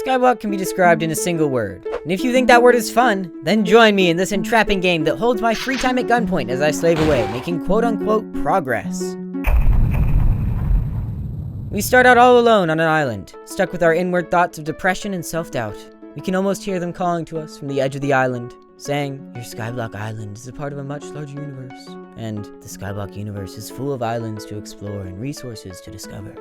Skyblock can be described in a single word. And if you think that word is fun, then join me in this entrapping game that holds my free time at gunpoint as I slave away, making quote-unquote progress. We start out all alone on an island, stuck with our inward thoughts of depression and self-doubt. We can almost hear them calling to us from the edge of the island, saying, "Your Skyblock island is a part of a much larger universe, and the Skyblock universe is full of islands to explore and resources to discover."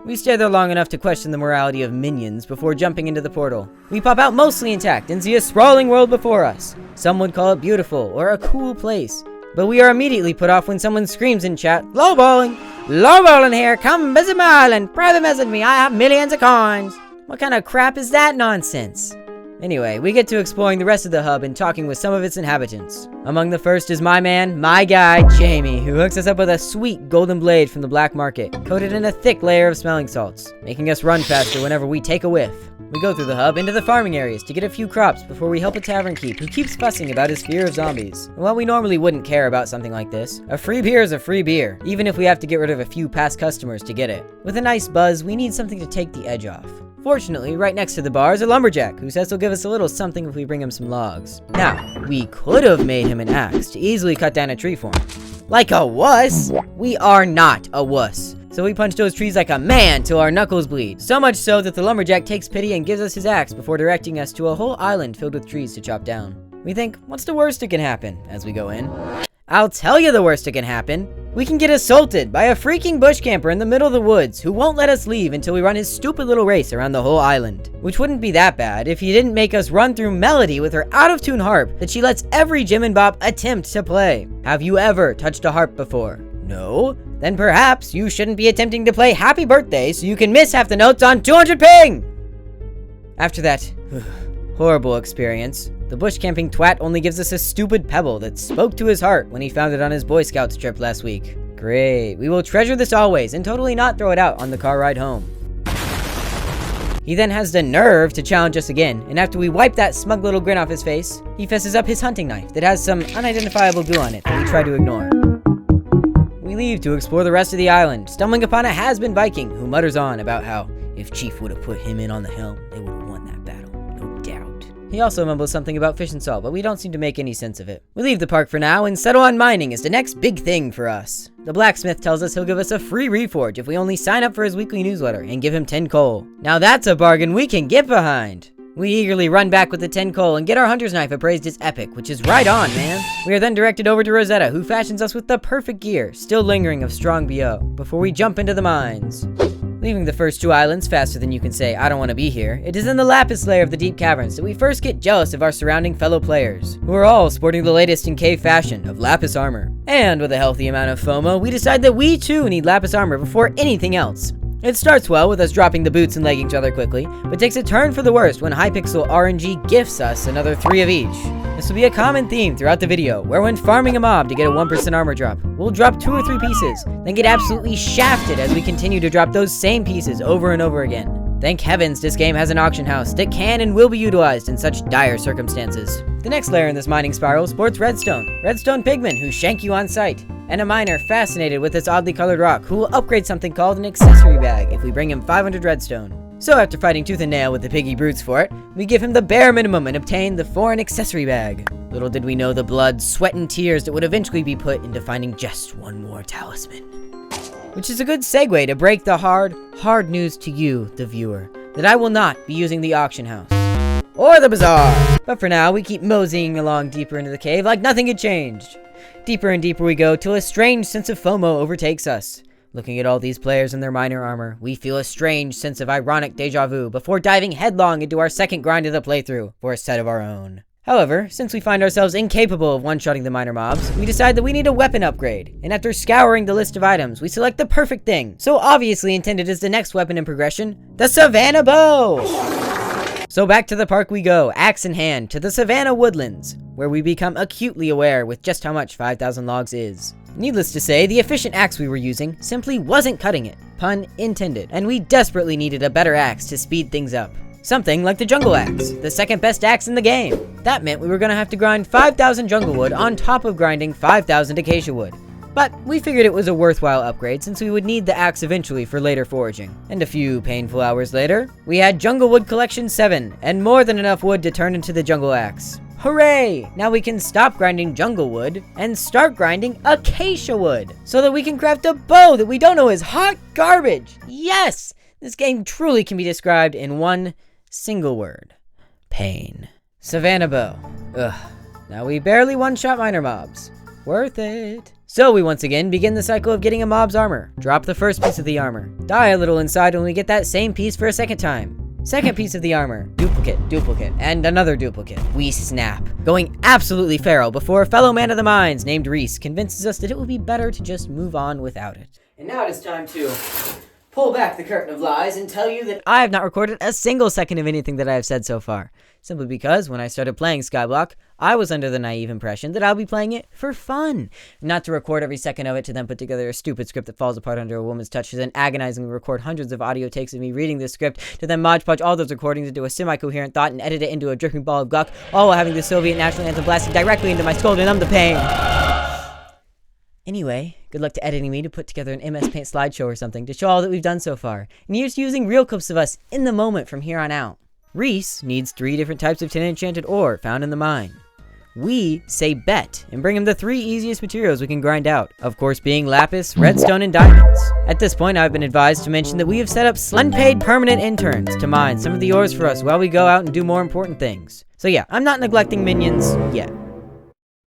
We stay there long enough to question the morality of minions before jumping into the portal. We pop out mostly intact and see a sprawling world before us. Some would call it beautiful or a cool place, but we are immediately put off when someone screams in chat, "Lowballing! Lowballing here! Come visit my island! Brother visit me! I have millions of coins!" What kind of crap is that nonsense? Anyway, we get to exploring the rest of the hub and talking with some of its inhabitants. Among the first is my man, my guy, Jamie, who hooks us up with a sweet golden blade from the black market, coated in a thick layer of smelling salts, making us run faster whenever we take a whiff. We go through the hub into the farming areas to get a few crops before we help a tavern keep who keeps fussing about his fear of zombies. And while we normally wouldn't care about something like this, a free beer is a free beer, even if we have to get rid of a few past customers to get it. With a nice buzz, we need something to take the edge off. Fortunately, right next to the bar is a lumberjack who says he'll give us a little something if we bring him some logs. Now, we could have made him an axe to easily cut down a tree for him. Like a wuss? We are not a wuss. So we punch those trees like a man till our knuckles bleed. So much so that the lumberjack takes pity and gives us his axe before directing us to a whole island filled with trees to chop down. We think, what's the worst that can happen as we go in? I'll tell you the worst that can happen. We can get assaulted by a freaking bush camper in the middle of the woods who won't let us leave until we run his stupid little race around the whole island. Which wouldn't be that bad if he didn't make us run through Melody with her out-of-tune harp that she lets every Jim and Bob attempt to play. Have you ever touched a harp before? No? Then perhaps you shouldn't be attempting to play Happy Birthday so you can miss half the notes on 200 ping! After that horrible experience, the bush camping twat only gives us a stupid pebble that spoke to his heart when he found it on his Boy Scouts trip last week. Great, we will treasure this always and totally not throw it out on the car ride home. He then has the nerve to challenge us again, and after we wipe that smug little grin off his face, he fesses up his hunting knife that has some unidentifiable goo on it that we try to ignore. We leave to explore the rest of the island, stumbling upon a has-been Viking who mutters on about how, if Chief would have put him in on the helm, they would have won that battle, no doubt. He also mumbles something about fish and salt, but we don't seem to make any sense of it. We leave the park for now and settle on mining as the next big thing for us. The blacksmith tells us he'll give us a free reforge if we only sign up for his weekly newsletter and give him 10 coal. Now that's a bargain we can get behind. We eagerly run back with the 10 coal and get our hunter's knife appraised as epic, which is right on, man. We are then directed over to Rosetta, who fashions us with the perfect gear, still lingering of strong BO, before we jump into the mines. Leaving the first two islands faster than you can say, I don't want to be here, it is in the Lapis layer of the deep caverns that we first get jealous of our surrounding fellow players, who are all sporting the latest in cave fashion of Lapis armor. And with a healthy amount of FOMO, we decide that we too need Lapis armor before anything else. It starts well with us dropping the boots and leggings rather quickly, but takes a turn for the worst when Hypixel RNG gifts us another 3 of each. This will be a common theme throughout the video, where when farming a mob to get a 1% armor drop, we'll drop 2 or 3 pieces, then get absolutely shafted as we continue to drop those same pieces over and over again. Thank heavens this game has an auction house that can and will be utilized in such dire circumstances. The next layer in this mining spiral sports redstone pigmen who shank you on sight, and a miner fascinated with this oddly colored rock who will upgrade something called an accessory bag if we bring him 500 redstone. So after fighting tooth and nail with the piggy brutes for it, we give him the bare minimum and obtain the foreign accessory bag. Little did we know the blood, sweat, and tears that would eventually be put into finding just one more talisman. Which is a good segue to break the hard news to you, the viewer, that I will not be using the auction house. Or the bazaar! But for now, we keep moseying along deeper into the cave like nothing had changed. Deeper and deeper we go till a strange sense of FOMO overtakes us. Looking at all these players in their miner armor, we feel a strange sense of ironic deja vu before diving headlong into our second grind of the playthrough for a set of our own. However, since we find ourselves incapable of one-shotting the miner mobs, we decide that we need a weapon upgrade, and after scouring the list of items, we select the perfect thing, so obviously intended as the next weapon in progression, the Savannah Bow! So back to the park we go, axe in hand, to the Savannah Woodlands, where we become acutely aware with just how much 5,000 logs is. Needless to say, the efficient axe we were using simply wasn't cutting it, pun intended, and we desperately needed a better axe to speed things up. Something like the jungle axe, the second best axe in the game. That meant we were gonna have to grind 5,000 jungle wood on top of grinding 5,000 acacia wood. But we figured it was a worthwhile upgrade since we would need the axe eventually for later foraging. And a few painful hours later, we had Jungle Wood Collection 7, and more than enough wood to turn into the Jungle Axe. Hooray! Now we can stop grinding jungle wood and start grinding acacia wood so that we can craft a bow that we don't know is hot garbage. Yes! This game truly can be described in one single word. Pain. Savannah bow. Ugh. Now we barely one-shot minor mobs. Worth it. So we once again begin the cycle of getting a mob's armor. Drop the first piece of the armor. Die a little inside when we get that same piece for a second time. Second piece of the armor. Duplicate, and another duplicate. We snap. Going absolutely feral before a fellow man of the mines named Reese convinces us that it would be better to just move on without it. And now it is time to pull back the curtain of lies and tell you that I have not recorded a single second of anything that I have said so far. Simply because when I started playing Skyblock, I was under the naive impression that I'll be playing it for fun. Not to record every second of it to then put together a stupid script that falls apart under a woman's touch, to then agonizingly record hundreds of audio takes of me reading this script, to then Mod Podge all those recordings into a semi-coherent thought and edit it into a dripping ball of guck, all while having the Soviet national anthem blasted directly into my skull to numb the pain. Anyway, good luck to editing me to put together an MS Paint slideshow or something to show all that we've done so far. And you're just using real clips of us in the moment from here on out. Reese needs 3 different types of tin enchanted ore found in the mine. We say bet and bring him the 3 easiest materials we can grind out, of course being lapis, redstone, and diamonds. At this point, I've been advised to mention that we have set up unpaid permanent interns to mine some of the ores for us while we go out and do more important things. So yeah, I'm not neglecting minions yet.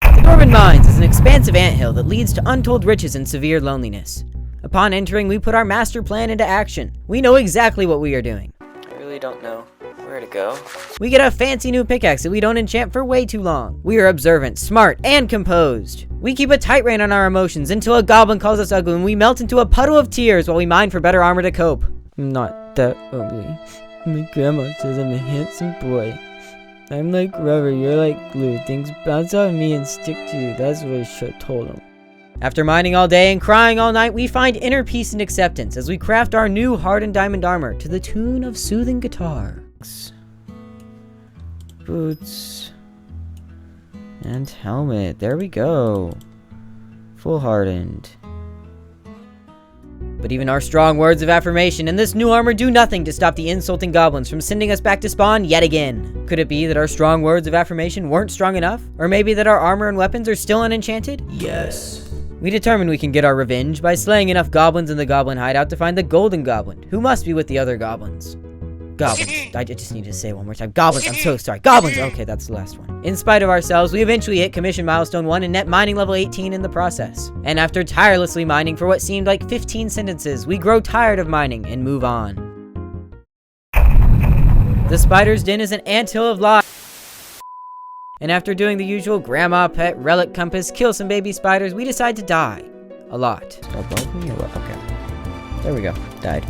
The Dwarven Mines is an expansive anthill that leads to untold riches and severe loneliness. Upon entering, we put our master plan into action. We know exactly what we are doing. I really don't know where to go. We get a fancy new pickaxe that we don't enchant for way too long. We are observant, smart, and composed. We keep a tight rein on our emotions until a goblin calls us ugly and we melt into a puddle of tears while we mine for better armor to cope. I'm not that ugly. My grandma says I'm a handsome boy. I'm like rubber, you're like glue. Things bounce off me and stick to you. That's what I should have told him. After mining all day and crying all night, we find inner peace and acceptance as we craft our new hardened diamond armor to the tune of soothing guitar. Boots. And helmet. There we go. Full hardened. But even our strong words of affirmation and this new armor do nothing to stop the insulting goblins from sending us back to spawn yet again. Could it be that our strong words of affirmation weren't strong enough? Or maybe that our armor and weapons are still unenchanted? Yes. We determine we can get our revenge by slaying enough goblins in the goblin hideout to find the golden goblin, who must be with the other goblins. Goblins. I just need to say it one more time. Goblins. I'm so sorry. Goblins. Okay, that's the last one. In spite of ourselves, we eventually hit commission milestone 1 and net mining level 18 in the process. And after tirelessly mining for what seemed like 15 sentences, we grow tired of mining and move on. The spider's den is an anthill of life. And after doing the usual grandma pet relic compass, kill some baby spiders, we decide to die. A lot. Above me or what? Okay. There we go. Died.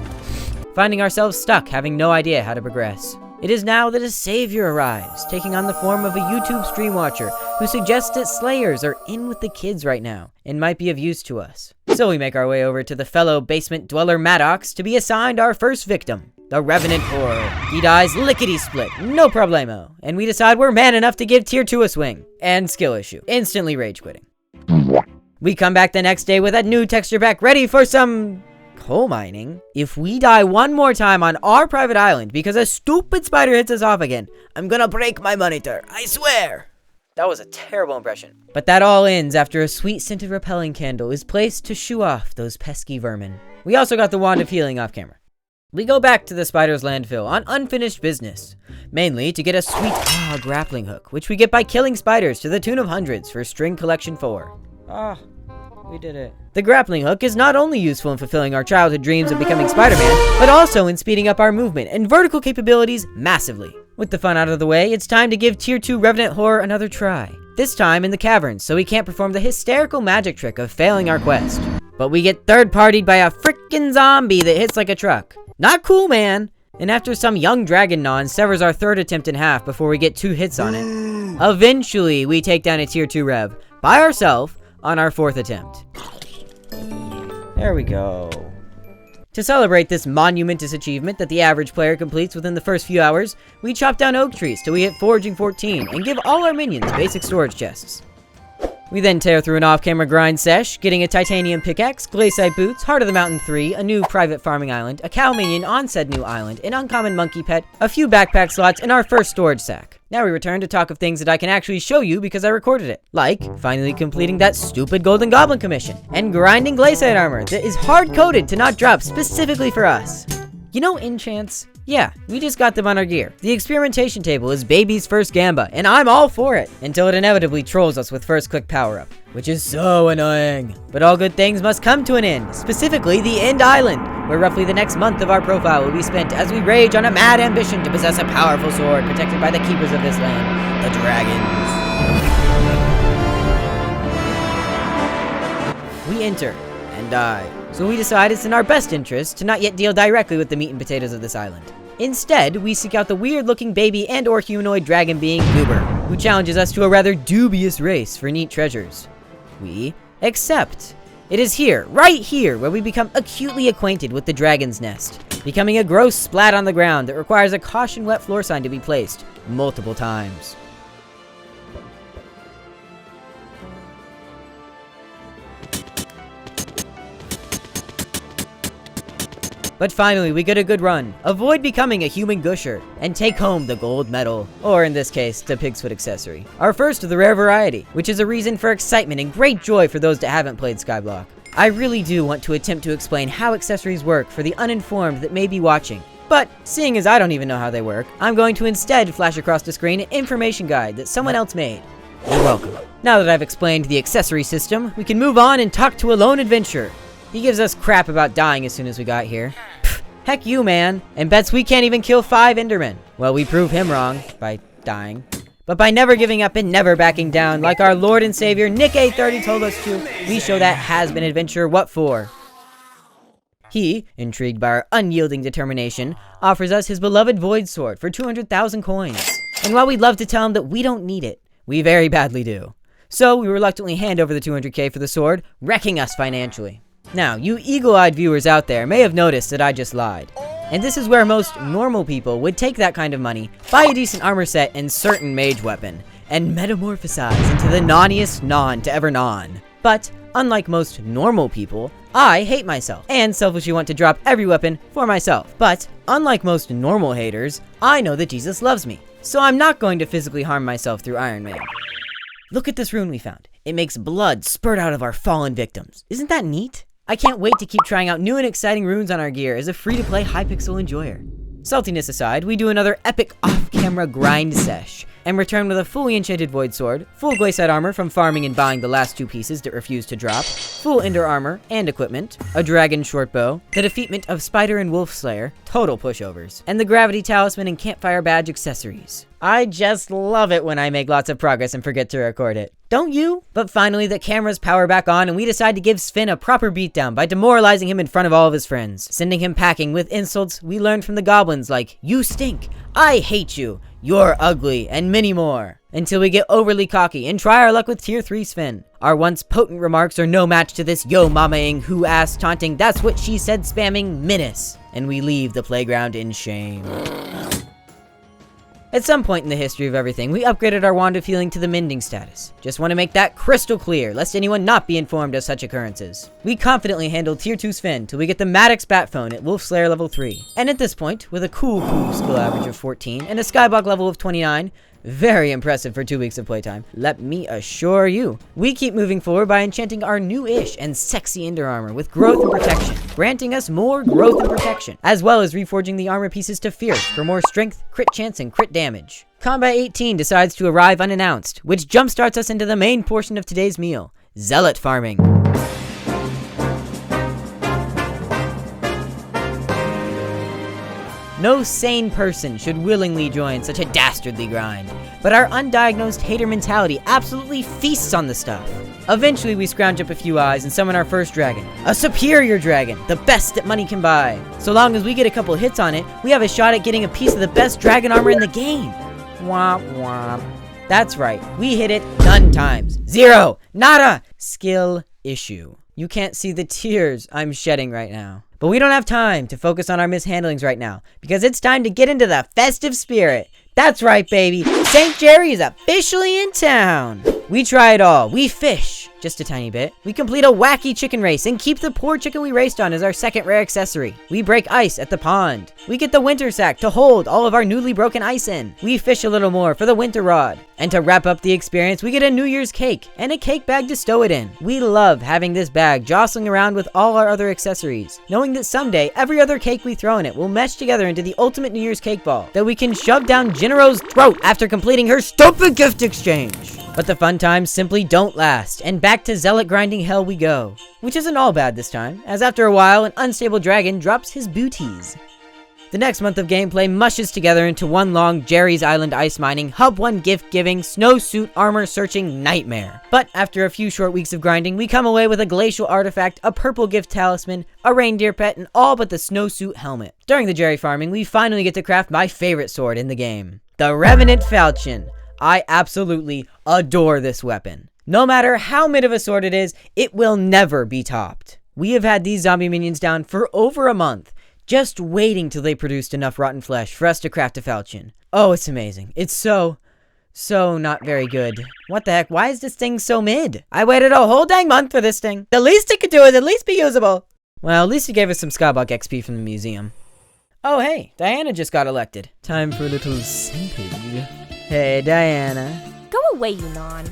Finding ourselves stuck, having no idea how to progress. It is now that a savior arrives, taking on the form of a YouTube stream watcher who suggests that slayers are in with the kids right now and might be of use to us. So we make our way over to the fellow basement dweller Maddox to be assigned our first victim, the Revenant Horror. He dies lickety-split, no problemo, and we decide we're man enough to give tier 2 a swing. And skill issue, instantly rage quitting. We come back the next day with a new texture pack ready for some coal mining. If we die one more time on our private island because a stupid spider hits us off again, I'm gonna break my monitor, I swear. That was a terrible impression. But that all ends after a sweet scented repelling candle is placed to shoo off those pesky vermin. We also got the wand of healing off camera. We go back to the spider's landfill on unfinished business, mainly to get a sweet grappling hook, which we get by killing spiders to the tune of hundreds for string collection 4. We did it. The grappling hook is not only useful in fulfilling our childhood dreams of becoming Spider-Man, but also in speeding up our movement and vertical capabilities massively. With the fun out of the way, it's time to give tier 2 Revenant Horror another try. This time in the caverns, so we can't perform the hysterical magic trick of failing our quest. But we get third-partied by a frickin' zombie that hits like a truck. Not cool, man! And after some young dragon non severs our third attempt in half before we get 2 hits on it, eventually we take down a tier 2 Rev by ourselves on our 4th attempt. There we go. To celebrate this monumentous achievement that the average player completes within the first few hours, we chop down oak trees till we hit foraging 14 and give all our minions basic storage chests. We then tear through an off-camera grind sesh, getting a titanium pickaxe, glaciite boots, Heart of the Mountain 3, a new private farming island, a cow minion on said new island, an uncommon monkey pet, a few backpack slots, and our first storage sack. Now we return to talk of things that I can actually show you because I recorded it. Like, finally completing that stupid Golden Goblin commission, and grinding glaciite armor that is hard-coded to not drop specifically for us. You know enchants? Yeah, we just got them on our gear. The experimentation table is baby's first gamba, and I'm all for it, until it inevitably trolls us with first click power-up, which is so annoying. But all good things must come to an end, specifically the End Island, where roughly the next month of our profile will be spent as we rage on a mad ambition to possess a powerful sword protected by the keepers of this land, the dragons. We enter, and die. So we decide it's in our best interest to not yet deal directly with the meat and potatoes of this island. Instead, we seek out the weird-looking baby and or humanoid dragon being Goober, who challenges us to a rather dubious race for neat treasures. We accept. It is here, right here, where we become acutely acquainted with the dragon's nest, becoming a gross splat on the ground that requires a caution wet floor sign to be placed multiple times. But finally, we get a good run, avoid becoming a human gusher, and take home the gold medal, or in this case, the pig's foot accessory. Our first of the rare variety, which is a reason for excitement and great joy for those that haven't played Skyblock. I really do want to attempt to explain how accessories work for the uninformed that may be watching. But, seeing as I don't even know how they work, I'm going to instead flash across the screen an information guide that someone else made. You're welcome. Now that I've explained the accessory system, we can move on and talk to a lone adventurer. He gives us crap about dying as soon as we got here. Pfft, heck you, man. And bets we can't even kill 5 Endermen. Well, we prove him wrong by dying. But by never giving up and never backing down, like our Lord and Savior Nick A30 told us to, we show that has-been adventurer what for. He, intrigued by our unyielding determination, offers us his beloved Void Sword for 200,000 coins. And while we'd love to tell him that we don't need it, we very badly do. So we reluctantly hand over the 200k for the sword, wrecking us financially. Now, you eagle-eyed viewers out there may have noticed that I just lied. And this is where most normal people would take that kind of money, buy a decent armor set and certain mage weapon, and metamorphosize into the nonniest non to ever non. But, unlike most normal people, I hate myself, and selfishly want to drop every weapon for myself. But, unlike most normal haters, I know that Jesus loves me, so I'm not going to physically harm myself through Iron Man. Look at this rune we found. It makes blood spurt out of our fallen victims. Isn't that neat? I can't wait to keep trying out new and exciting runes on our gear as a free-to-play Hypixel enjoyer. Saltiness aside, we do another epic off-camera grind sesh, and return with a fully enchanted Void Sword, full glaciite armor from farming and buying the last 2 pieces that refuse to drop, full Ender armor and equipment, a dragon short bow, the defeatment of Spider and Wolf Slayer, total pushovers, and the Gravity Talisman and Campfire Badge accessories. I just love it when I make lots of progress and forget to record it. Don't you? But finally, the cameras power back on and we decide to give Sven a proper beatdown by demoralizing him in front of all of his friends, sending him packing with insults we learned from the goblins like, "You stink," "I hate you," "You're ugly," and many more. Until we get overly cocky and try our luck with Tier 3 Sven. Our once potent remarks are no match to this yo mama-ing, who-ass taunting, that's what she said spamming menace. And we leave the playground in shame. At some point in the history of everything, we upgraded our Wand of Healing to the Mending status. Just want to make that crystal clear, lest anyone not be informed of such occurrences. We confidently handled Tier 2 Sven till we get the Maddox Bat Phone at Wolf Slayer level 3. And at this point, with a cool skill average of 14 and a Skyblock level of 29, very impressive for 2 weeks of playtime, let me assure you. We keep moving forward by enchanting our new-ish and sexy Ender armor with growth and protection, granting us more growth and protection, as well as reforging the armor pieces to Fierce for more strength, crit chance, and crit damage. Combat 18 decides to arrive unannounced, which jumpstarts us into the main portion of today's meal, Zealot farming. No sane person should willingly join such a dastardly grind, but our undiagnosed hater mentality absolutely feasts on the stuff. Eventually we scrounge up a few eyes and summon our first dragon. A superior dragon, the best that money can buy. So long as we get a couple hits on it, we have a shot at getting a piece of the best dragon armor in the game. Womp womp. That's right, we hit it none times. 0! Nada! Skill issue. You can't see the tears I'm shedding right now. But we don't have time to focus on our mishandlings right now, because it's time to get into the festive spirit. That's right, baby. St. Jerry is officially in town! We try it all. We fish, just a tiny bit. We complete a wacky chicken race and keep the poor chicken we raced on as our second rare accessory. We break ice at the pond. We get the winter sack to hold all of our newly broken ice in. We fish a little more for the winter rod. And to wrap up the experience, we get a New Year's cake and a cake bag to stow it in. We love having this bag jostling around with all our other accessories, knowing that someday every other cake we throw in it will mesh together into the ultimate New Year's cake ball that we can shove down Jinro's throat after completing her stupid gift exchange. But the fun times simply don't last, and back to zealot grinding hell we go. Which isn't all bad this time, as after a while, an unstable dragon drops his booties. The next month of gameplay mushes together into one long Jerry's Island ice mining, hub 1 gift giving, snowsuit armor searching nightmare. But after a few short weeks of grinding, we come away with a glacial artifact, a purple gift talisman, a reindeer pet, and all but the snowsuit helmet. During the Jerry farming, we finally get to craft my favorite sword in the game, the Revenant Falchion. I absolutely adore this weapon. No matter how mid of a sword it is, it will never be topped. We have had these zombie minions down for over a month, just waiting till they produced enough rotten flesh for us to craft a falchion. Oh, it's amazing. It's so not very good. What the heck? Why is this thing so mid? I waited a whole dang month for this thing. The least it could do is at least be usable. Well, at least it gave us some Skyblock XP from the museum. Oh, hey, Diana just got elected. Time for a little simping. Hey, Diana. Go away, you non.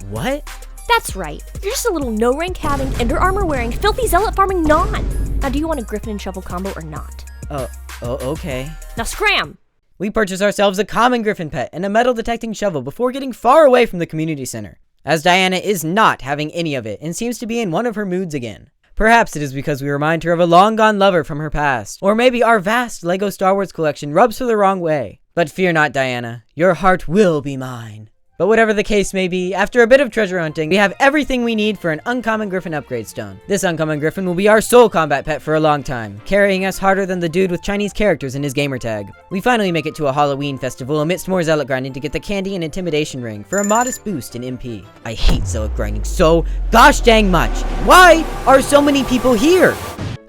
What? That's right. You're just a little no-rank having, ender armor wearing, filthy zealot farming non. Now, do you want a griffin and shovel combo or not? Oh, okay. Now scram! We purchase ourselves a common griffin pet and a metal detecting shovel before getting far away from the community center, as Diana is not having any of it and seems to be in one of her moods again. Perhaps it is because we remind her of a long-gone lover from her past, or maybe our vast LEGO Star Wars collection rubs her the wrong way. But fear not, Diana, your heart will be mine. But whatever the case may be, after a bit of treasure hunting, we have everything we need for an uncommon griffin upgrade stone. This uncommon griffin will be our sole combat pet for a long time, carrying us harder than the dude with Chinese characters in his gamertag. We finally make it to a Halloween festival amidst more zealot grinding to get the candy and intimidation ring for a modest boost in MP. I hate zealot grinding so gosh dang much. Why are so many people here?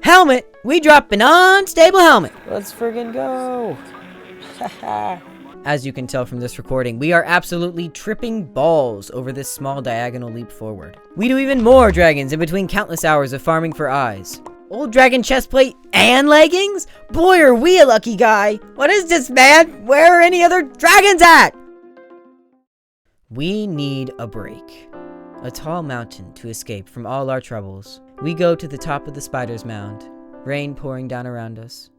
Helmet! We drop an unstable helmet. Let's friggin' go. As you can tell from this recording, we are absolutely tripping balls over this small diagonal leap forward. We do even more dragons in between countless hours of farming for eyes. Old dragon chestplate and leggings? Boy, are we a lucky guy. What is this, man? Where are any other dragons at? We need a break. A tall mountain to escape from all our troubles. We go to the top of the spider's mound. Rain pouring down around us.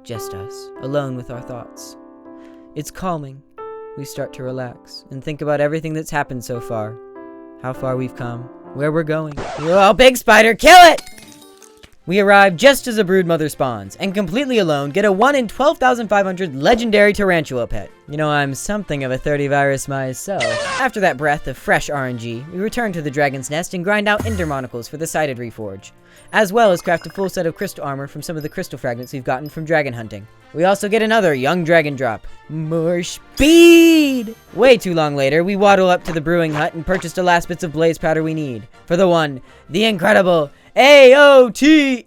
Just us, alone with our thoughts. It's calming. We start to relax and think about everything that's happened so far. How far we've come, where we're going. Oh, big spider, kill it! We arrive just as a broodmother spawns, and completely alone get a 1 in 12,500 legendary tarantula pet. You know, I'm something of a 30 virus myself. After that breath of fresh RNG, we return to the dragon's nest and grind out ender monocles for the sided reforge, as well as craft a full set of crystal armor from some of the crystal fragments we've gotten from dragon hunting. We also get another young dragon drop. More speed! Way too long later, we waddle up to the brewing hut and purchase the last bits of blaze powder we need for the one, the incredible AOTE!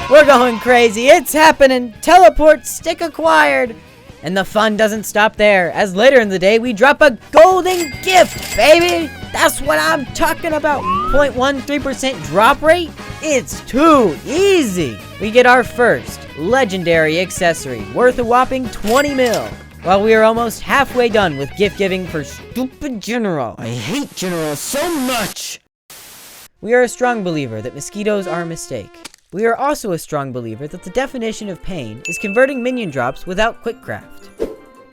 We're going crazy, it's happening! Teleport stick acquired! And the fun doesn't stop there, as later in the day we drop a golden gift, baby! That's what I'm talking about! 0.13% drop rate? It's too easy! We get our first legendary accessory, worth a whopping 20 mil. While we are almost halfway done with gift giving for stupid General. I hate General so much! We are a strong believer that mosquitoes are a mistake. We are also a strong believer that the definition of pain is converting minion drops without quick craft.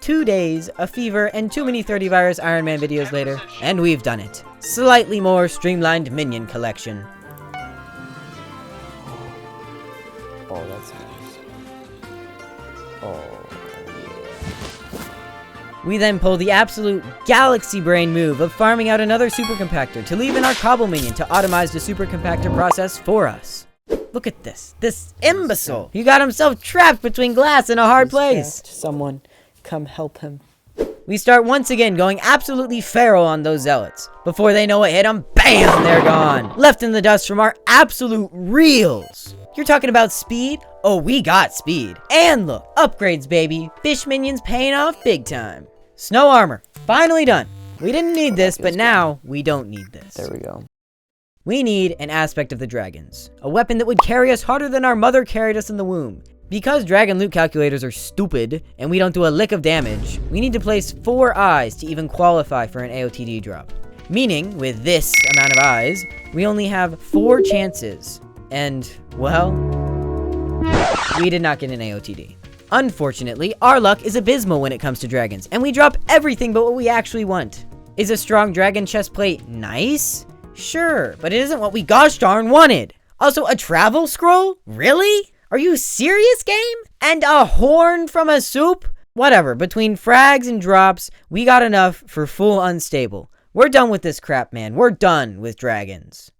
2 days, a fever, and too many 30 virus Iron Man videos later, and we've done it. Slightly more streamlined minion collection. Oh, that's nice. Oh, yeah. We then pull the absolute galaxy brain move of farming out another super compactor to leave in our cobble minion to automize the super compactor process for us. Look at this imbecile! He got himself trapped between glass and a hard place! Someone come help him. We start once again going absolutely feral on those zealots. Before they know what hit them, bam, they're gone. Left in the dust from our absolute reals. You're talking about speed? Oh, we got speed. And look, upgrades, baby. Fish minions paying off big time. Snow armor, finally done. We didn't need this, but now we don't need this. There we go. We need an aspect of the dragons. A weapon that would carry us harder than our mother carried us in the womb. Because dragon loot calculators are stupid, and we don't do a lick of damage, we need to place 4 eyes to even qualify for an AOTD drop. Meaning, with this amount of eyes, we only have 4 chances. And, well, we did not get an AOTD. Unfortunately, our luck is abysmal when it comes to dragons, and we drop everything but what we actually want. Is a strong dragon chestplate nice? Sure, but it isn't what we gosh darn wanted. Also, a travel scroll? Really? Are you serious, game? And a horn from a soup? Whatever, between frags and drops, we got enough for full unstable. We're done with this crap, man. We're done with dragons.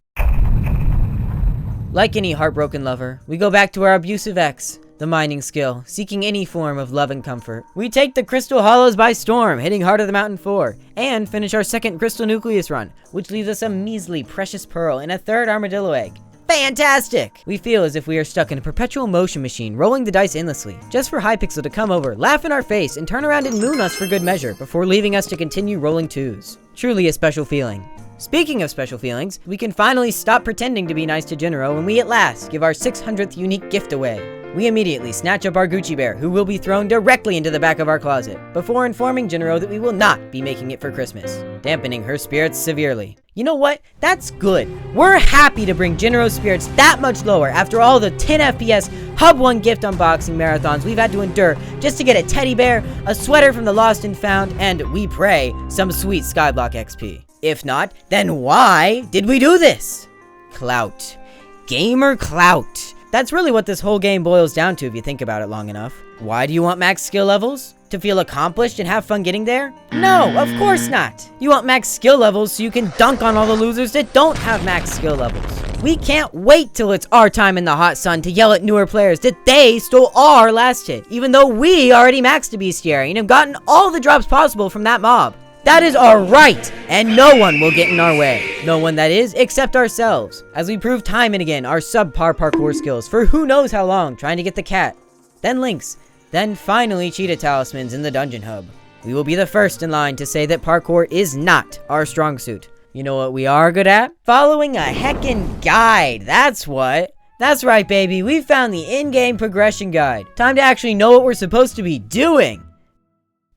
Like any heartbroken lover, we go back to our abusive ex, the mining skill, seeking any form of love and comfort. We take the Crystal Hollows by storm, hitting Heart of the Mountain 4, and finish our second Crystal Nucleus run, which leaves us a measly precious pearl and a 3rd armadillo egg. Fantastic! We feel as if we are stuck in a perpetual motion machine, rolling the dice endlessly, just for Hypixel to come over, laugh in our face, and turn around and moon us for good measure, before leaving us to continue rolling 2s. Truly a special feeling. Speaking of special feelings, we can finally stop pretending to be nice to Jinro when we at last give our 600th unique gift away. We immediately snatch up our Gucci bear, who will be thrown directly into the back of our closet, before informing Jinro that we will not be making it for Christmas, dampening her spirits severely. You know what? That's good. We're happy to bring Jinro's spirits that much lower after all the 10 FPS Hub 1 gift unboxing marathons we've had to endure just to get a teddy bear, a sweater from the Lost and Found, and, we pray, some sweet Skyblock XP. If not, then why did we do this? Clout. Gamer clout. That's really what this whole game boils down to if you think about it long enough. Why do you want max skill levels? To feel accomplished and have fun getting there? No, of course not. You want max skill levels so you can dunk on all the losers that don't have max skill levels. We can't wait till it's our time in the hot sun to yell at newer players that they stole our last hit, even though we already maxed the bestiary and have gotten all the drops possible from that mob. That is our right, and no one will get in our way. No one, that is, except ourselves, as we prove time and again our subpar parkour skills for who knows how long trying to get the cat, then Lynx, then finally cheetah talismans in the dungeon hub. We will be the first in line to say that parkour is not our strong suit. You know what we are good at? Following a heckin' guide, that's what. That's right, baby, we found the in-game progression guide. Time to actually know what we're supposed to be doing.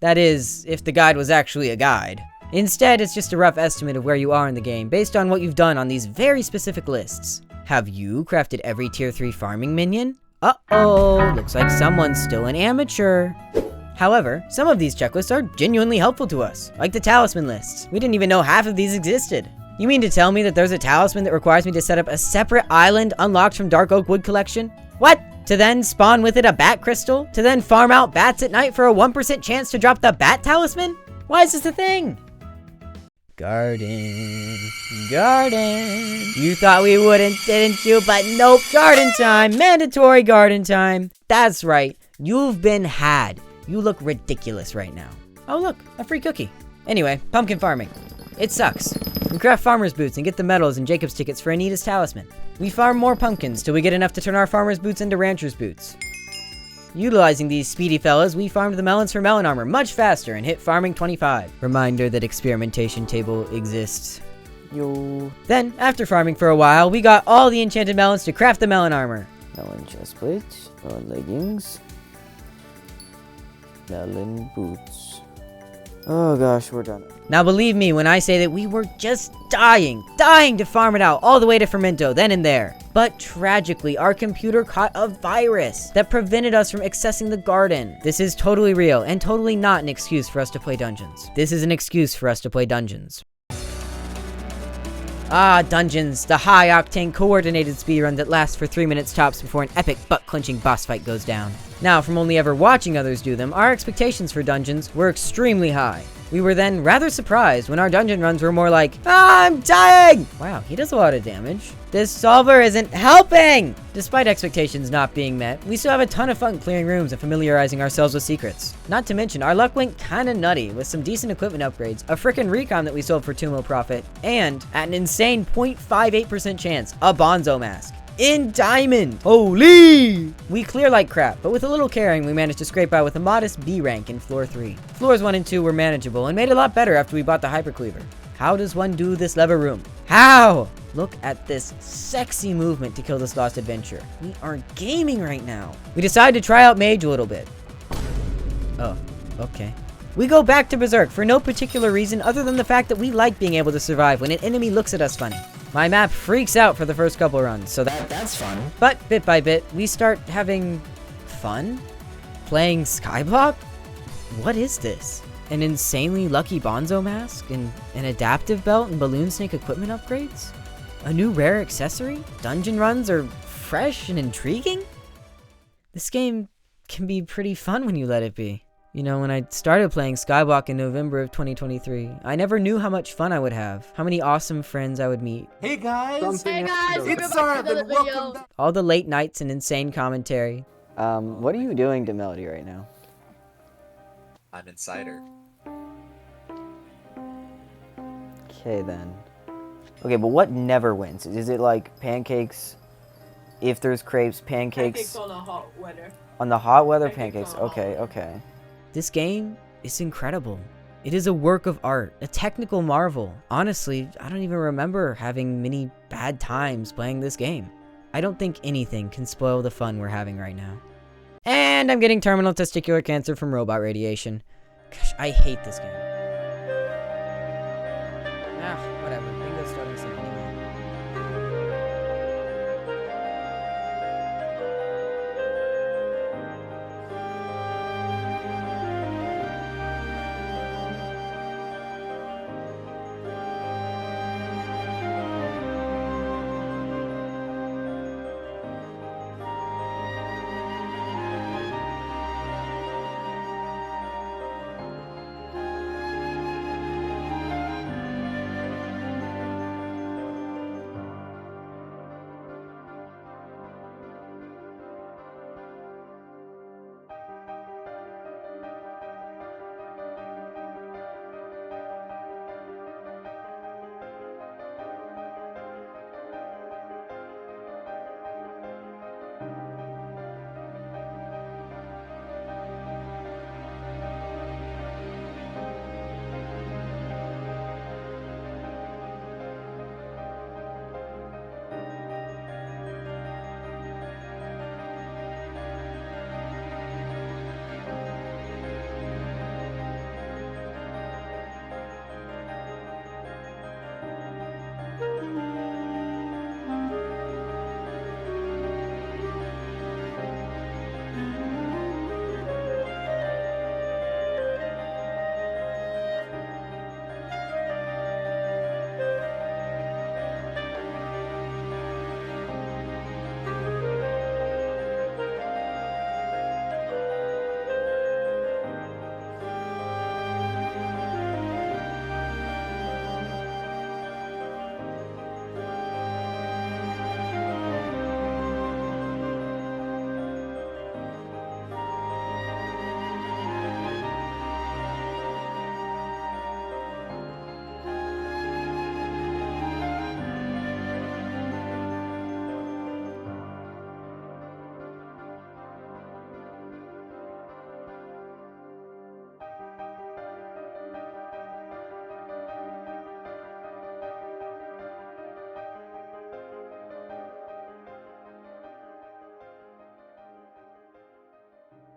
That is, if the guide was actually a guide. Instead, it's just a rough estimate of where you are in the game based on what you've done on these very specific lists. Have you crafted every tier 3 farming minion? Uh-oh, looks like someone's still an amateur. However, some of these checklists are genuinely helpful to us, like the talisman lists. We didn't even know half of these existed. You mean to tell me that there's a talisman that requires me to set up a separate island unlocked from Dark Oak Wood Collection? What? To then spawn with it a bat crystal? To then farm out bats at night for a 1% chance to drop the bat talisman? Why is this a thing? Garden. You thought we wouldn't, didn't you? But nope, garden time, mandatory garden time. That's right, you've been had. You look ridiculous right now. Oh look, a free cookie. Anyway, pumpkin farming. It sucks. We craft farmer's boots and get the medals and Jacob's tickets for Anita's talisman. We farm more pumpkins till we get enough to turn our farmer's boots into rancher's boots. Utilizing these speedy fellas, we farmed the melons for melon armor much faster and hit farming 25. Reminder that experimentation table exists. Yo. Then, after farming for a while, we got all the enchanted melons to craft the melon armor. Melon chestplate, melon leggings, melon boots. Oh gosh, we're done. Now believe me when I say that we were just dying to farm it out all the way to Fermento then and there. But tragically, our computer caught a virus that prevented us from accessing the garden. This is totally real and totally not an excuse for us to play dungeons. This is an excuse for us to play dungeons. Ah, dungeons, the high-octane coordinated speedrun that lasts for 3 minutes tops before an epic butt-clenching boss fight goes down. Now, from only ever watching others do them, our expectations for dungeons were extremely high. We were then rather surprised when our dungeon runs were more like, I'm dying! Wow, he does a lot of damage. This solver isn't helping! Despite expectations not being met, we still have a ton of fun clearing rooms and familiarizing ourselves with secrets. Not to mention, our luck went kinda nutty with some decent equipment upgrades, a frickin' recon that we sold for 2 mil profit, and, at an insane 0.58% chance, a Bonzo mask. In diamond! Holy! We clear like crap, but with a little caring, we managed to scrape by with a modest B rank in floor 3. Floors 1 and 2 were manageable and made a lot better after we bought the hypercleaver. How does one do this lever room? How? Look at this sexy movement to kill this lost adventure. We are gaming right now. We decided to try out Mage a little bit. Oh, okay. We go back to Berserk for no particular reason other than the fact that we like being able to survive when an enemy looks at us funny. My map freaks out for the first couple runs, so that's fun. But bit by bit, we start having fun? Playing Skyblock? What is this? An insanely lucky Bonzo mask? An adaptive belt and balloon snake equipment upgrades? A new rare accessory? Dungeon runs are fresh and intriguing? This game can be pretty fun when you let it be. You know, when I started playing Skyblock in November of 2023, I never knew how much fun I would have, how many awesome friends I would meet. Hey guys! It's Sarvin, welcome back! All the late nights and insane commentary. What are you doing to Melody right now? I'm Insider. Okay, then. Okay, but what never wins? Is it like pancakes? If there's crepes, pancakes? Pancakes on the hot weather. On the hot weather, Pancakes pancakes. on hot Okay, weather. okay. This game is incredible. It is a work of art, a technical marvel. Honestly, I don't even remember having many bad times playing this game. I don't think anything can spoil the fun we're having right now. And I'm getting terminal testicular cancer from robot radiation. Gosh, I hate this game.